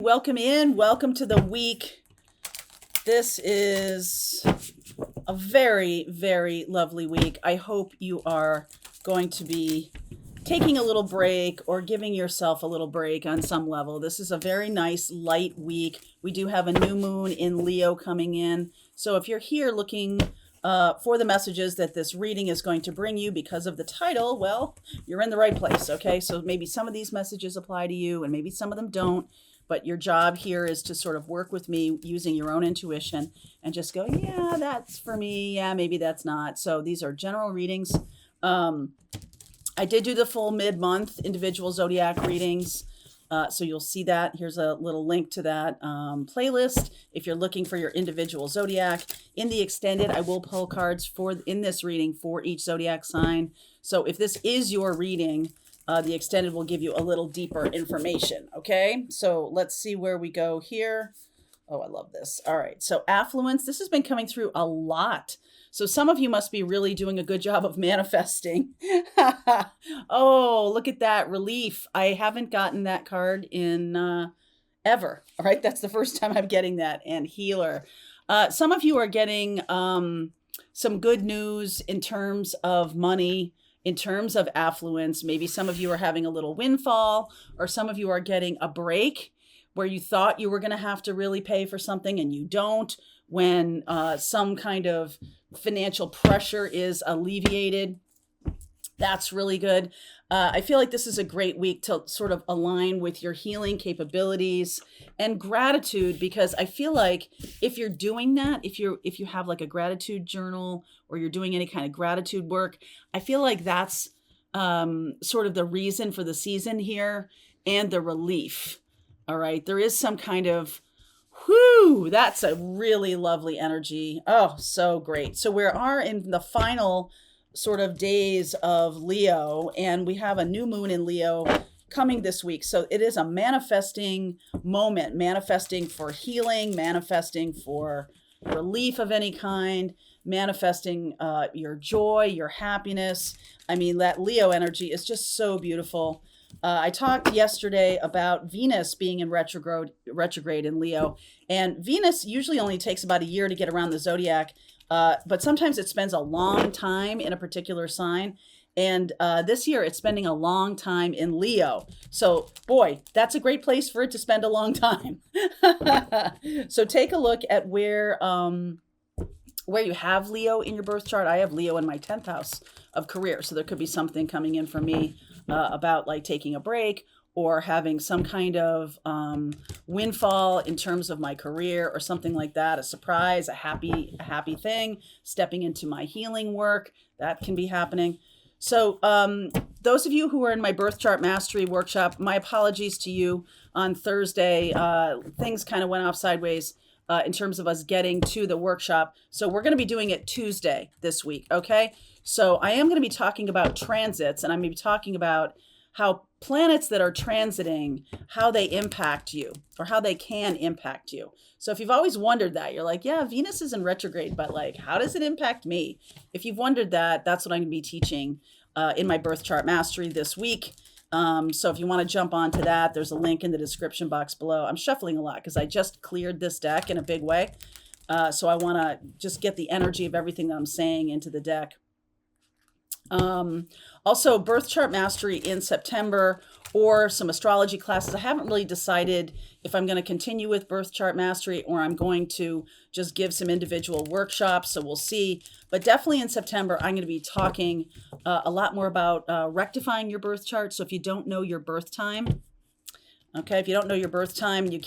welcome in. Welcome to the week. This is a very, very lovely week. I hope you are going to be taking a little break or giving yourself a little break on some level. This is a very nice, light week. We do have a new moon in Leo coming in. So if you're here looking for the messages that this reading is going to bring you because of the title, well, you're in the right place, okay? So maybe some of these messages apply to you and maybe some of them don't, but your job here is to sort of work with me using your own intuition and just go, yeah, that's for me. Yeah, maybe that's not. So these are general readings. I did do the full mid-month individual zodiac readings. So you'll see that. Here's a little link to that playlist. If you're looking for your individual zodiac in the extended, I will pull cards in this reading for each zodiac sign. So if this is your reading, the extended will give you a little deeper information. Okay. So let's see where we go here. Oh, I love this. All right. So affluence, this has been coming through a lot. So some of you must be really doing a good job of manifesting. Oh, look at that. Relief. I haven't gotten that card in ever. All right. That's the first time I'm getting that. And healer. Some of you are getting some good news in terms of money, in terms of affluence. Maybe some of you are having a little windfall, or some of you are getting a break where you thought you were going to have to really pay for something and you don't, when some kind of financial pressure is alleviated. That's really good. I feel like this is a great week to sort of align with your healing capabilities and gratitude, because I feel like if you're doing that, if you have like a gratitude journal or you're doing any kind of gratitude work, I feel like that's sort of the reason for the season here and the relief. All right. There is some kind of, whoo, that's a really lovely energy. Oh, so great. So we are in the final sort of days of Leo, and we have a new moon in Leo coming this week. So it is a manifesting moment, manifesting for healing, manifesting for relief of any kind, manifesting your joy, your happiness. I mean, that Leo energy is just so beautiful. I talked yesterday about Venus being in retrograde in Leo, and Venus usually only takes about a year to get around the zodiac, but sometimes it spends a long time in a particular sign. And this year it's spending a long time in Leo. So boy, that's a great place for it to spend a long time. So take a look at where you have Leo in your birth chart. I have Leo in my 10th house of career. So there could be something coming in for me about like taking a break or having some kind of windfall in terms of my career or something like that, a surprise, a happy thing, stepping into my healing work, that can be happening. So those of you who are in my birth chart mastery workshop, my apologies to you on Thursday. Things kind of went off sideways in terms of us getting to the workshop. So we're going to be doing it Tuesday this week. Okay. So I am going to be talking about transits, and I'm going to be talking about how planets that are transiting, how they impact you or how they can impact you. So if you've always wondered that, you're like, yeah, Venus is in retrograde, but like, how does it impact me? If you've wondered that, that's what I'm going to be teaching in my birth chart mastery this week. So if you want to jump onto that, there's a link in the description box below. I'm shuffling a lot because I just cleared this deck in a big way. So I want to just get the energy of everything that I'm saying into the deck. Also birth chart mastery in September, or some astrology classes. I haven't really decided if I'm going to continue with birth chart mastery or I'm going to just give some individual workshops. So we'll see, but definitely in September, I'm going to be talking a lot more about rectifying your birth chart. So if you don't know your birth time, okay, if you don't know your birth time, you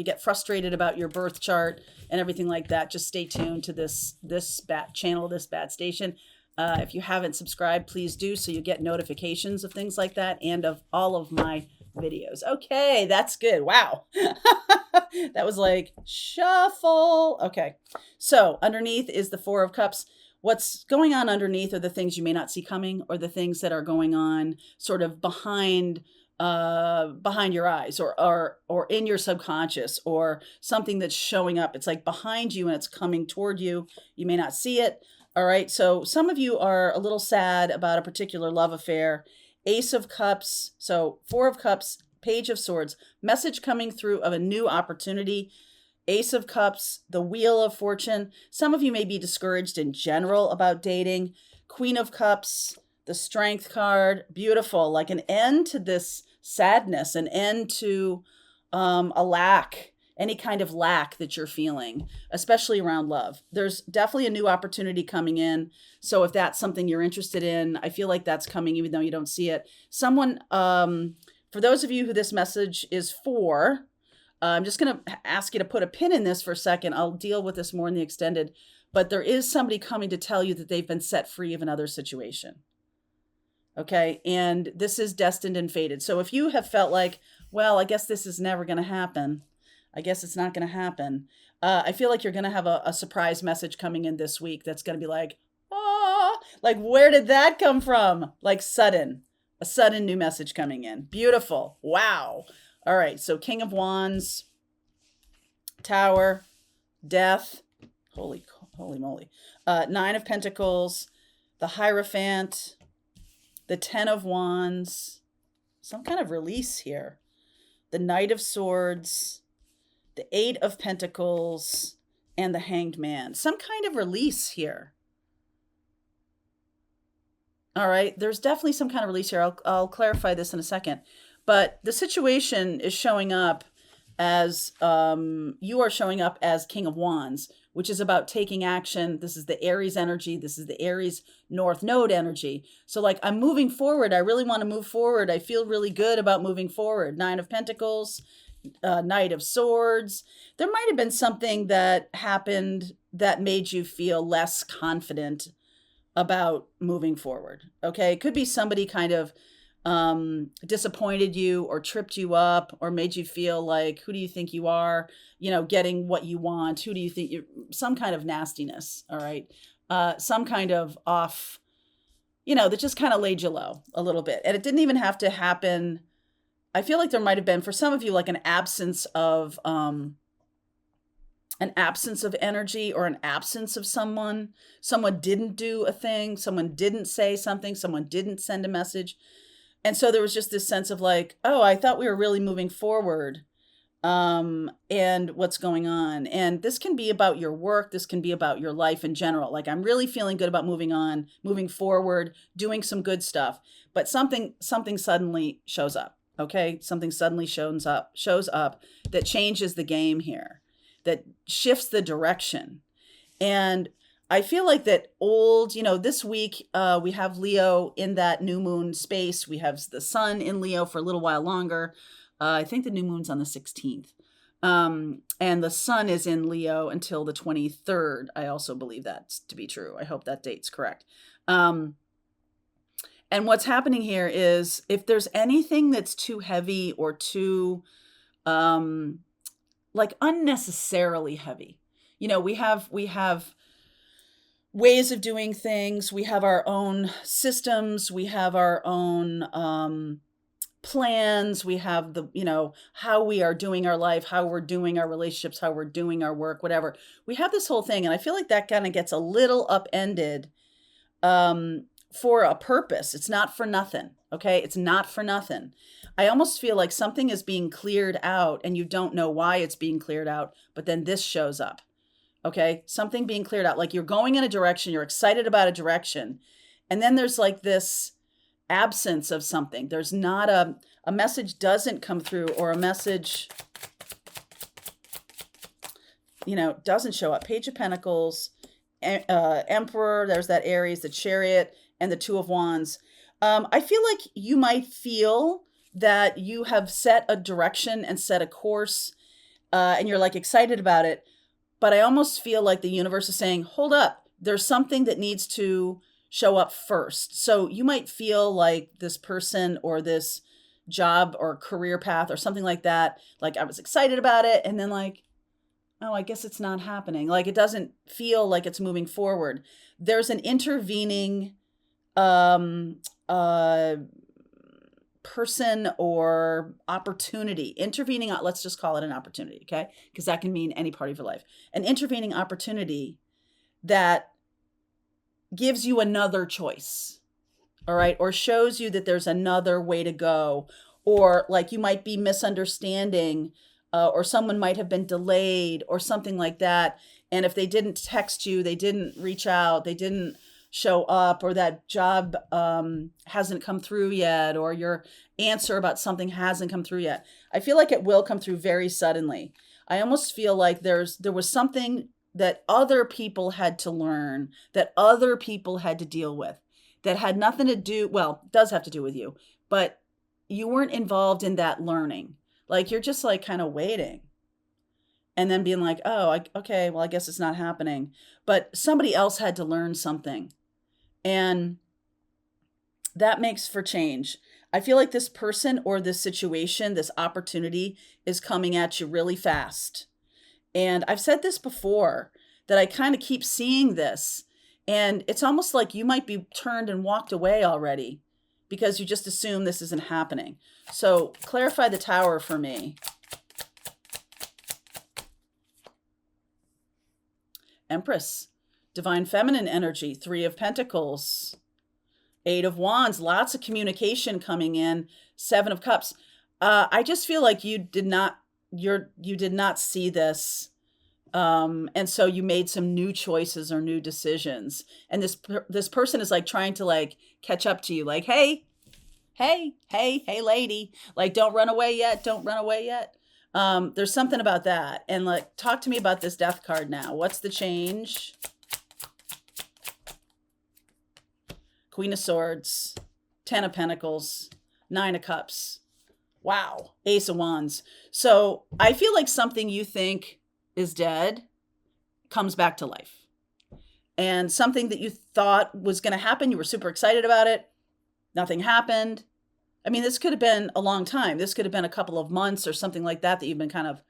get frustrated about your birth chart and everything like that, just stay tuned to this bat channel, this bat station. If you haven't subscribed, please do, so you get notifications of things like that and of all of my videos. Okay, that's good. Wow. That was like shuffle. Okay. So underneath is the Four of Cups. What's going on underneath are the things you may not see coming, or the things that are going on sort of behind your eyes, or in your subconscious, or something that's showing up. It's like behind you and it's coming toward you. You may not see it. All right. So some of you are a little sad about a particular love affair. Ace of Cups. So Four of Cups, Page of Swords, message coming through of a new opportunity. Ace of Cups, the Wheel of Fortune. Some of you may be discouraged in general about dating. Queen of Cups, the Strength card, beautiful, like an end to this sadness, an end to a lack, any kind of lack that you're feeling, especially around love. There's definitely a new opportunity coming in. So if that's something you're interested in, I feel like that's coming even though you don't see it. Someone, for those of you who this message is for, I'm just going to ask you to put a pin in this for a second. I'll deal with this more in the extended, but there is somebody coming to tell you that they've been set free of another situation. Okay. And this is destined and fated. So if you have felt like, well, I guess this is never going to happen, I guess it's not going to happen, I feel like you're going to have a surprise message coming in this week that's going to be like, oh, like, where did that come from? Like a sudden new message coming in. Beautiful. Wow. All right, so King of Wands, Tower, Death, holy moly, Nine of Pentacles, the Hierophant, the Ten of Wands, some kind of release here, the Knight of Swords, the Eight of Pentacles, and the Hanged Man. Some kind of release here. All right, there's definitely some kind of release here. I'll clarify this in a second. But the situation is showing up as, you are showing up as King of Wands, which is about taking action. This is the Aries energy. This is the Aries North Node energy. So like, I'm moving forward. I really want to move forward. I feel really good about moving forward. Nine of Pentacles, Knight of Swords. There might have been something that happened that made you feel less confident about moving forward. Okay. It could be somebody kind of disappointed you or tripped you up or made you feel like, who do you think you are, getting what you want? Who do you think some kind of nastiness. All right. Some kind of off, that just kind of laid you low a little bit. And it didn't even have to happen. I feel like there might've been for some of you, like an absence of energy or an absence of someone didn't do a thing. Someone didn't say something. Someone didn't send a message. And so there was just this sense of like, oh, I thought we were really moving forward. And what's going on? And this can be about your work. This can be about your life in general. Like, I'm really feeling good about moving on, moving forward, doing some good stuff. But something suddenly shows up. Okay. Something suddenly shows up that changes the game here, that shifts the direction. And I feel like that this week, we have Leo in that new moon space. We have the sun in Leo for a little while longer. I think the new moon's on the 16th. And the sun is in Leo until the 23rd. I also believe that to be true. I hope that date's correct. And what's happening here is if there's anything that's too heavy or too, like unnecessarily heavy, we have ways of doing things. We have our own systems. We have our own plans. We have how we are doing our life, how we're doing our relationships, how we're doing our work, whatever. We have this whole thing. And I feel like that kind of gets a little upended for a purpose. It's not for nothing. Okay. It's not for nothing. I almost feel like something is being cleared out and you don't know why it's being cleared out, but then this shows up. Okay. Something being cleared out, like you're going in a direction, you're excited about a direction. And then there's like this absence of something. There's not a message doesn't come through, or a message, doesn't show up. Page of Pentacles, Emperor, there's that Aries, the Chariot, and the Two of Wands. I feel like you might feel that you have set a direction and set a course, and you're like excited about it. But I almost feel like the universe is saying, hold up, there's something that needs to show up first. So you might feel like this person or this job or career path or something like that, like I was excited about it. And then like, oh, I guess it's not happening. Like it doesn't feel like it's moving forward. There's an intervening person or opportunity, let's just call it an opportunity, okay? Because that can mean any part of your life. An intervening opportunity that gives you another choice, all right? Or shows you that there's another way to go, or like you might be misunderstanding, or someone might have been delayed or something like that. And if they didn't text you, they didn't reach out, they didn't show up, or that job hasn't come through yet, or your answer about something hasn't come through yet, I feel like it will come through very suddenly. I almost feel like there was something that other people had to learn, that other people had to deal with, that had nothing to do, well, does have to do with you, but you weren't involved in that learning. Like you're just like kind of waiting and then being like, oh, okay, well, I guess it's not happening. But somebody else had to learn something. And that makes for change. I feel like this person or this situation, this opportunity is coming at you really fast. And I've said this before, that I kind of keep seeing this. And it's almost like you might be turned and walked away already because you just assume this isn't happening. So clarify the Tower for me. Empress, Divine Feminine energy, Three of Pentacles, Eight of Wands, lots of communication coming in, Seven of Cups. I just feel like you did not see this. And so you made some new choices or new decisions. And this person is like trying to like catch up to you. Like, hey, lady, like, don't run away yet. Don't run away yet. There's something about that. And like, talk to me about this Death card now. What's the change? Queen of Swords, Ten of Pentacles, Nine of Cups. Wow. Ace of Wands. So I feel like something you think is dead comes back to life. And something that you thought was going to happen, you were super excited about it, nothing happened. I mean, this could have been a long time. This could have been a couple of months or something like that you've been kind of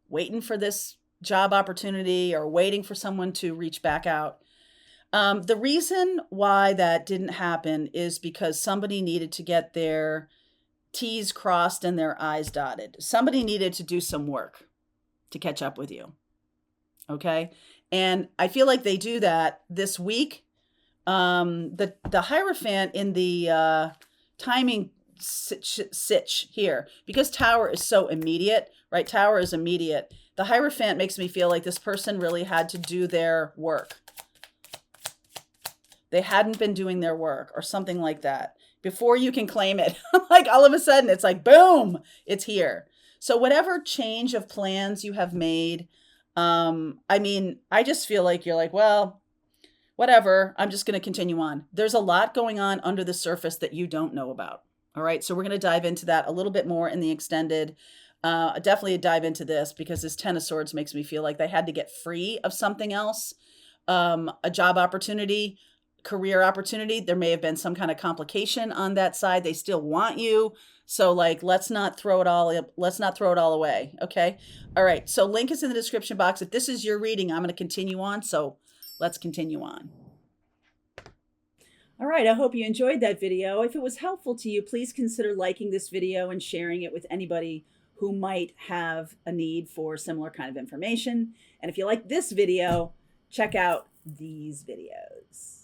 waiting for this job opportunity or waiting for someone to reach back out. The reason why that didn't happen is because somebody needed to get their T's crossed and their I's dotted. Somebody needed to do some work to catch up with you. Okay. And I feel like they do that this week. The Hierophant in the timing sitch here, because Tower is so immediate, right? Tower is immediate. The Hierophant makes me feel like this person really had to do their work. They hadn't been doing their work or something like that before you can claim it. Like all of a sudden it's like, boom, it's here. So whatever change of plans you have made, I mean, I just feel like you're like, well, whatever, I'm just going to continue on. There's a lot going on under the surface that you don't know about. All right. So we're going to dive into that a little bit more in the extended. Definitely dive into this because this Ten of Swords makes me feel like they had to get free of something else. A job opportunity, career opportunity. There may have been some kind of complication on that side. They still want you. So like, let's not throw it all away. Okay. All right. So link is in the description box. If this is your reading, I'm going to continue on. So let's continue on. All right. I hope you enjoyed that video. If it was helpful to you, please consider liking this video and sharing it with anybody who might have a need for similar kind of information. And if you like this video, check out these videos.